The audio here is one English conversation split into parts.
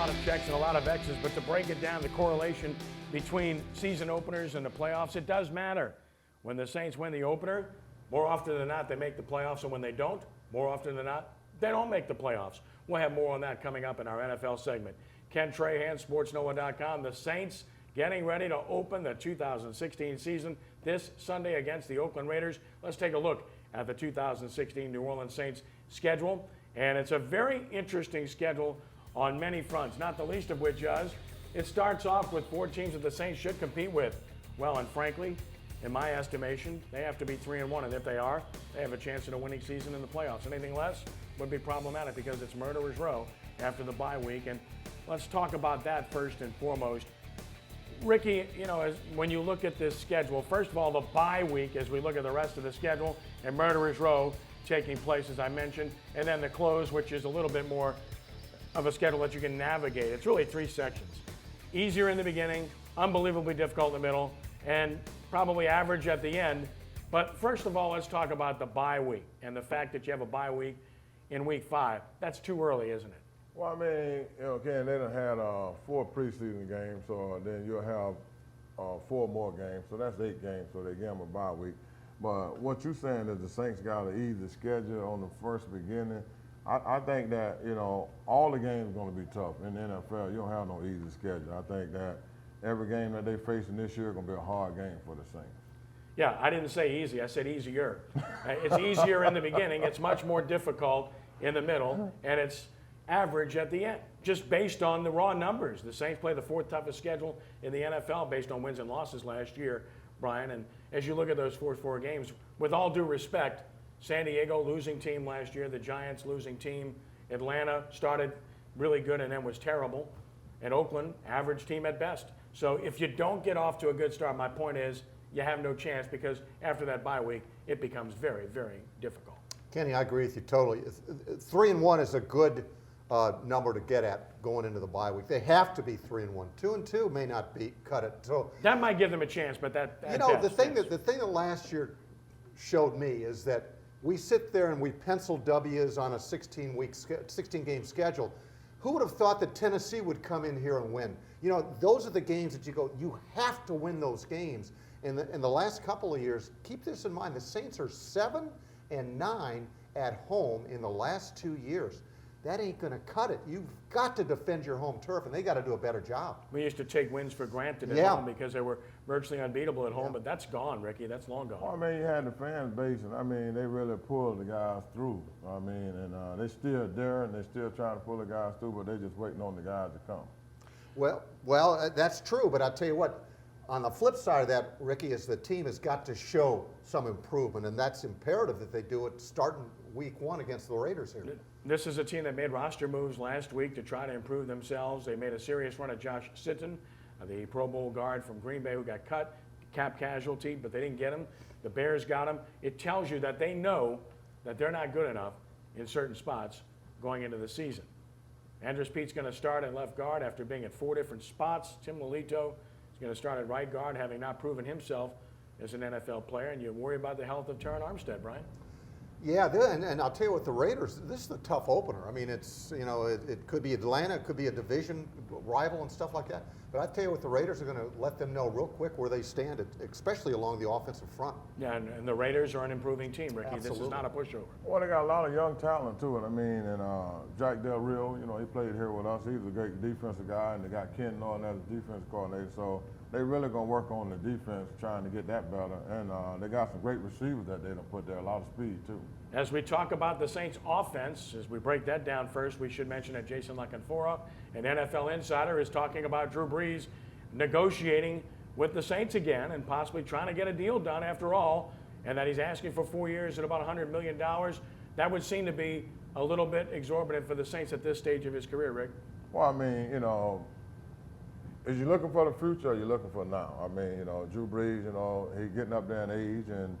lot of checks and a lot of X's, but to break it down, the correlation between season openers and the playoffs, it does matter. When the Saints win the opener, more often than not, they make the playoffs, and when they don't, more often than not, they don't make the playoffs. We'll have more on that coming up in our NFL segment. Ken Trahan, sportsNOLA.com. The Saints getting ready to open the 2016 season this Sunday against the Oakland Raiders. Let's take a look at the 2016 New Orleans Saints schedule. And it's a very interesting schedule on many fronts, not the least of which is it starts off with 4 teams that the Saints should compete with. Well, and frankly, in my estimation, they have to be 3-1, and if they are, they have a chance at a winning season in the playoffs. Anything less would be problematic because it's murderer's row after the bye week. And let's talk about that first and foremost. Ricky, when you look at this schedule, first of all, the bye week, as we look at the rest of the schedule, and murderer's row taking place, as I mentioned, and then the close, which is a little bit more of a schedule that you can navigate. It's really 3 sections. Easier in the beginning, unbelievably difficult in the middle, and probably average at the end. But first of all, let's talk about the bye week and the fact that you have a bye week in week 5. That's too early, isn't it? Well, I mean, Ken, they done had 4 preseason games, so then you'll have 4 more games. So that's 8 games, so they give them a bye week. But what you're saying is the Saints got an easy schedule on the first beginning. I think that, all the games are going to be tough. In the NFL, you don't have no easy schedule. I think that every game that they're facing this year is going to be a hard game for the Saints. Yeah, I didn't say easy. I said easier. It's easier in the beginning. It's much more difficult in the middle, and it's average at the end, just based on the raw numbers. The Saints play the 4th toughest schedule in the NFL based on wins and losses last year, Brian. And as you look at those 4 games, with all due respect, San Diego losing team last year, the Giants losing team, Atlanta started really good and then was terrible, and Oakland, average team at best. So if you don't get off to a good start, my point is you have no chance because after that bye week, it becomes very, very difficult. Kenny, I agree with you totally. 3-1 is a good number to get at going into the bye week. They have to be 3-1. 2-2 may not cut it. So that might give them a chance, but that the thing that last year showed me is that we sit there and we pencil W's on a 16-game schedule. Who would have thought that Tennessee would come in here and win? Those are the games that you have to win those games. In the last couple of years, keep this in mind, the Saints are 7-9 at home in the last 2 years. That ain't going to cut it. You've got to defend your home turf, and they got to do a better job. We used to take wins for granted at home because they were virtually unbeatable at home, but that's gone, Ricky. That's long gone. Well, I mean, you had the fan base, and they really pulled the guys through. And they're still there, and they're still trying to pull the guys through, but they're just waiting on the guys to come. Well, that's true, but I'll tell you what, on the flip side of that, Ricky, is the team has got to show some improvement, and that's imperative that they do it starting week 1 against the Raiders here. This is a team that made roster moves last week to try to improve themselves. They made a serious run at Josh Sitton, the Pro Bowl guard from Green Bay who got cut, cap casualty, but they didn't get him. The Bears got him. It tells you that they know that they're not good enough in certain spots going into the season. Andres Pete's going to start at left guard after being at 4 different spots. Tim Lolito is going to start at right guard, having not proven himself as an NFL player. And you worry about the health of Terron Armstead, Brian. Yeah, and I'll tell you what, the Raiders, this is a tough opener. I mean, it's, it could be Atlanta, it could be a division rival and stuff like that. But I tell you what, the Raiders are going to let them know real quick where they stand, especially along the offensive front. Yeah, and the Raiders are an improving team, Ricky. Absolutely. This is not a pushover. Well, they got a lot of young talent to it. I mean, and Jack Del Rio, he played here with us. He's a great defensive guy, and they got Ken Norton as a defense coordinator. So they really going to work on the defense, trying to get that better. And they got some great receivers that they done put there, a lot of speed, too. As we talk about the Saints offense, as we break that down first, we should mention that Jason LaCanfora, an NFL insider, is talking about Drew Brees negotiating with the Saints again and possibly trying to get a deal done after all, and that he's asking for 4 years at about $100 million. That would seem to be a little bit exorbitant for the Saints at this stage of his career, Rick. Well, I mean, is you looking for the future or you looking for now? I mean, Drew Brees, he's getting up there in age, and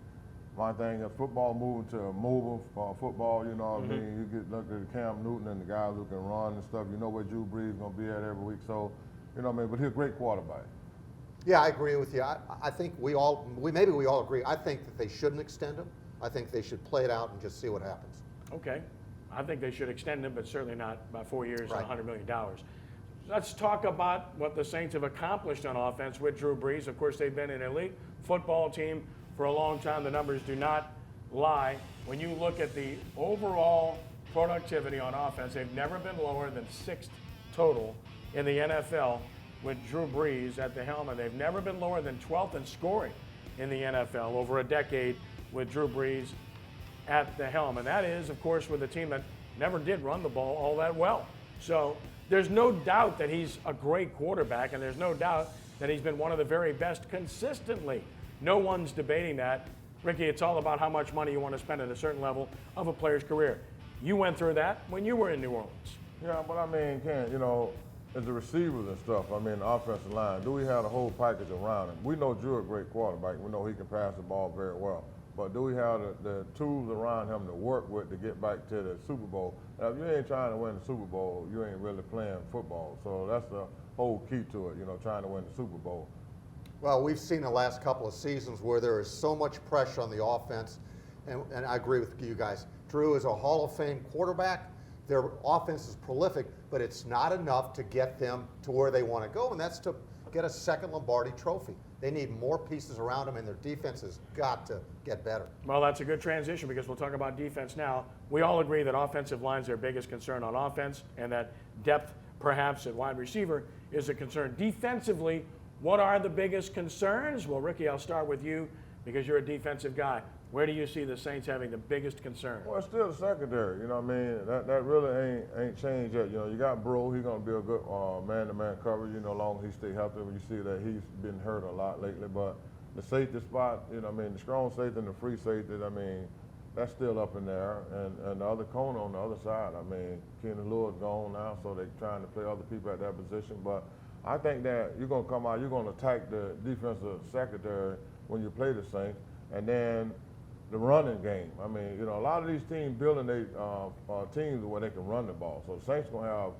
my thing is football moving to mobile football, I mean? You look at Cam Newton and the guys who can run and stuff, where Drew Brees is going to be at every week. So, but he's a great quarterback. Yeah, I agree with you. I think we all agree. I think that they shouldn't extend him. I think they should play it out and just see what happens. Okay. I think they should extend him, but certainly not by 4 years and $100 million. let's talk about what the Saints have accomplished on offense with Drew Brees. Of course, they've been an elite football team for a long time. The numbers do not lie. When you look at the overall productivity on offense, they've never been lower than 6th total in the NFL with Drew Brees at the helm, and they've never been lower than 12th in scoring in the NFL over a decade with Drew Brees at the helm. And that is, of course, with a team that never did run the ball all that well. So there's no doubt that he's a great quarterback, and there's no doubt that he's been one of the very best consistently. No one's debating that. Ricky, it's all about how much money you want to spend at a certain level of a player's career. You went through that when you were in New Orleans. Yeah, but I mean, Ken, you know, as the receivers and stuff, I mean, the offensive line, do we have the whole package around him? We know Drew a great quarterback. We know he can pass the ball very well. But do we have the tools around him to work with to get back to the Super Bowl? Now, if you ain't trying to win the Super Bowl, you ain't really playing football. So that's the whole key to it, you know, trying to win the Super Bowl. Well, we've seen the last couple of seasons where there is so much pressure on the offense, and I agree with you guys. Drew is a Hall of Fame quarterback. Their offense is prolific, but it's not enough to get them to where they want to go, and that's to get a second Lombardi trophy. They need more pieces around them, and their defense has got to get better. Well, that's a good transition because we'll talk about defense now. We all agree that offensive line's their biggest concern on offense, and that depth, perhaps, at wide receiver is a concern. Defensively, what are the biggest concerns? Well, Ricky, I'll start with you because you're a defensive guy. Where do you see the Saints having the biggest concern? Well, it's still the secondary, you know what I mean? That really ain't changed yet. You know, you got Bro, he's going to be a good man-to-man coverage, you know, as long as he stay healthy. When you see that he's been hurt a lot lately. But the safety spot, you know what I mean, the strong safety and the free safety, I mean, that's still up in there. And the other corner on the other side, I mean, Kenny Lewis gone now, so they're trying to play other people at that position. But I think that you're going to come out, you're going to attack the defensive secondary when you play the Saints. And then the running game. I mean, you know, a lot of these teams building their teams where they can run the ball. So the Saints going to have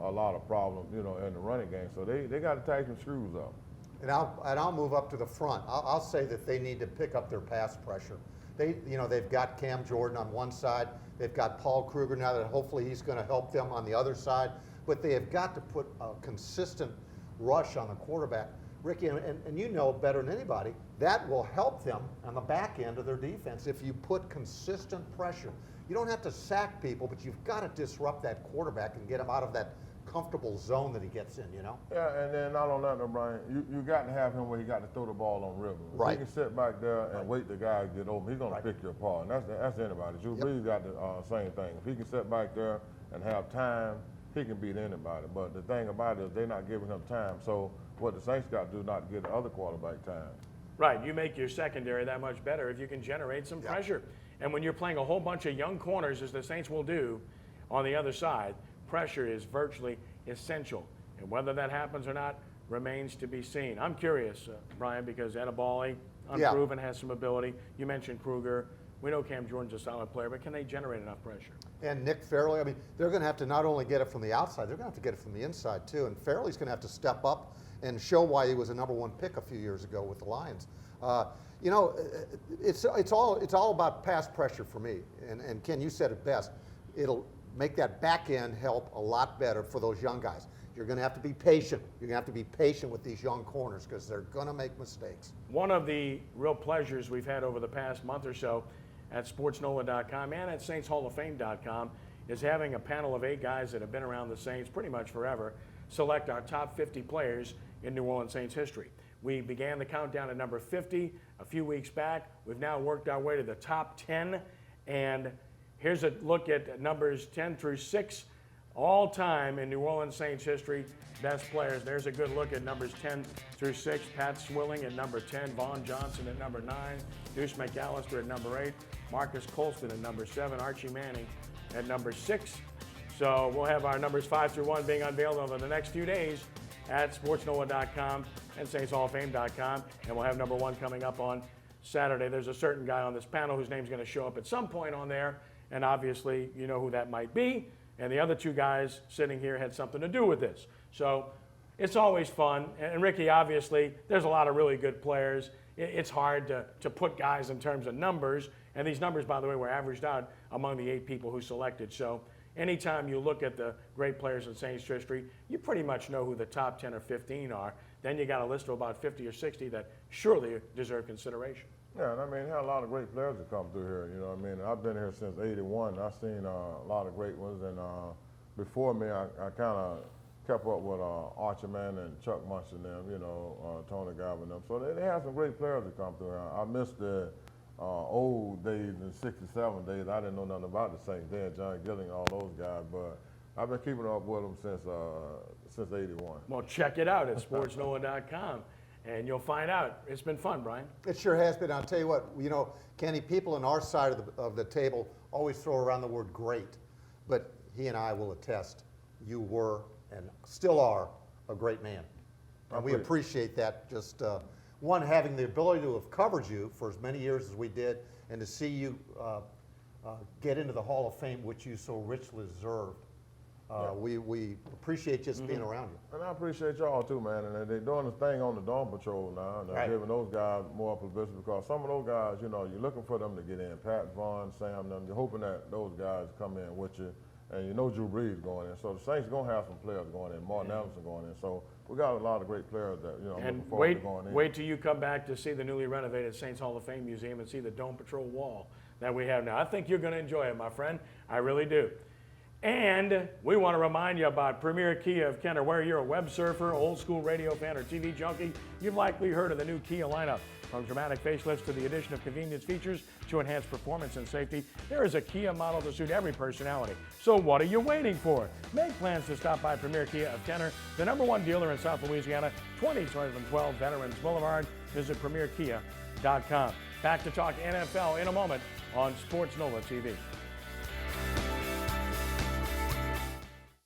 a lot of problems, you know, in the running game. So they got to tighten the screws up. And I'll move up to the front. I'll say that they need to pick up their pass pressure. They've got Cam Jordan on one side. They've got Paul Kruger now that hopefully he's going to help them on the other side. But they have got to put a consistent rush on the quarterback. Ricky, and you know better than anybody, that will help them on the back end of their defense if you put consistent pressure. You don't have to sack people, but you've got to disrupt that quarterback and get him out of that comfortable zone that he gets in, you know? Yeah, and then not on that, no, Brian, you got to have him where he got to throw the ball on rhythm. If Right. he can sit back there and wait the guy to get open, he's going to pick you apart. And that's anybody. Drew Brees got the same thing. If he can sit back there and have time, he can beat anybody. But the thing about it is they're not giving him time. So what the Saints got to do is not give the other quarterback time. Right, you make your secondary that much better if you can generate some pressure. And when you're playing a whole bunch of young corners, as the Saints will do on the other side, pressure is virtually essential. And whether that happens or not remains to be seen. I'm curious, Brian, because Adebawle, unproven, has some ability. You mentioned Kruger. We know Cam Jordan's a solid player, but can they generate enough pressure? And Nick Fairley, I mean, they're going to have to not only get it from the outside, they're going to have to get it from the inside too. And Fairley's going to have to step up and show why he was a #1 pick a few years ago with the Lions. You know, it's all about pass pressure for me. And Ken, you said it best. It'll make that back end help a lot better for those young guys. You're going to have to be patient. You're going to have to be patient with these young corners because they're going to make mistakes. One of the real pleasures we've had over the past month or so at sportsNOLA.com and at SaintsHallOfFame.com is having a panel of 8 guys that have been around the Saints pretty much forever select our top 50 players in New Orleans Saints history. We began the countdown at number 50 a few weeks back. We've now worked our way to the top 10, and here's a look at numbers 10 through 6 all time in New Orleans Saints history, best players. There's a good look at numbers 10 through 6. Pat Swilling at number 10, Vaughn Johnson at number 9, Deuce McAllister at number 8, Marcus Colston at number 7, Archie Manning at number 6. So we'll have our numbers 5 through 1 being unveiled over the next few days at sportsNOLA.com and SaintsHallOfFame.com, and we'll have number 1 coming up on Saturday. There's a certain guy on this panel whose name's going to show up at some point on there, and obviously you know who that might be. And the other 2 guys sitting here had something to do with this. So it's always fun. And Ricky, obviously, there's a lot of really good players. It's hard to put guys in terms of numbers. And these numbers, by the way, were averaged out among the 8 people who selected. So anytime you look at the great players in Saints history, you pretty much know who the top 10 or 15 are. Then you got a list of about 50 or 60 that surely deserve consideration. Yeah, and I mean, had a lot of great players that come through here. You know what I mean? I've been here since '81. I've seen a lot of great ones, and before me, I kind of kept up with Archie Man and Chuck Munch and them. You know, Tony Galvin and them. So they had some great players that come through here. I missed the old days in '67 days. I didn't know nothing about the Saints then, John Gilling, all those guys, but I've been keeping up with them since '81. Well, check it out at sportsNOLA.com. And you'll find out. It's been fun, Brian. It sure has been. I'll tell you what, you know, Kenny, people on our side of the table always throw around the word great, but he and I will attest, you were and still are a great man. And we appreciate that. Just one, having the ability to have covered you for as many years as we did, and to see you get into the Hall of Fame, which you so richly deserved. We appreciate just being around you. And I appreciate y'all too, man. And they're doing the thing on the Dawn Patrol now, and they're giving those guys more publicity, because some of those guys, you know, you're looking for them to get in. Pat Vaughn, Sam, them. You're hoping that those guys come in with you, and you know Drew Brees going in. So the Saints gonna have some players going in. Martin Anderson going in. So we got a lot of great players that, you know, And looking forward to going in. wait till you come back to see the newly renovated Saints Hall of Fame Museum and see the Dome Patrol wall that we have now. I think you're going to enjoy it, my friend. I really do. And we want to remind you about Premier Kia of Kenner. Whether you're a web surfer, old school radio fan, or TV junkie, you've likely heard of the new Kia lineup. From dramatic facelifts to the addition of convenience features to enhance performance and safety, there is a Kia model to suit every personality. So what are you waiting for? Make plans to stop by Premier Kia of Kenner, the #1 dealer in South Louisiana, 2012 Veterans Boulevard. Visit PremierKia.com. Back to talk NFL in a moment on Sports NOLA TV.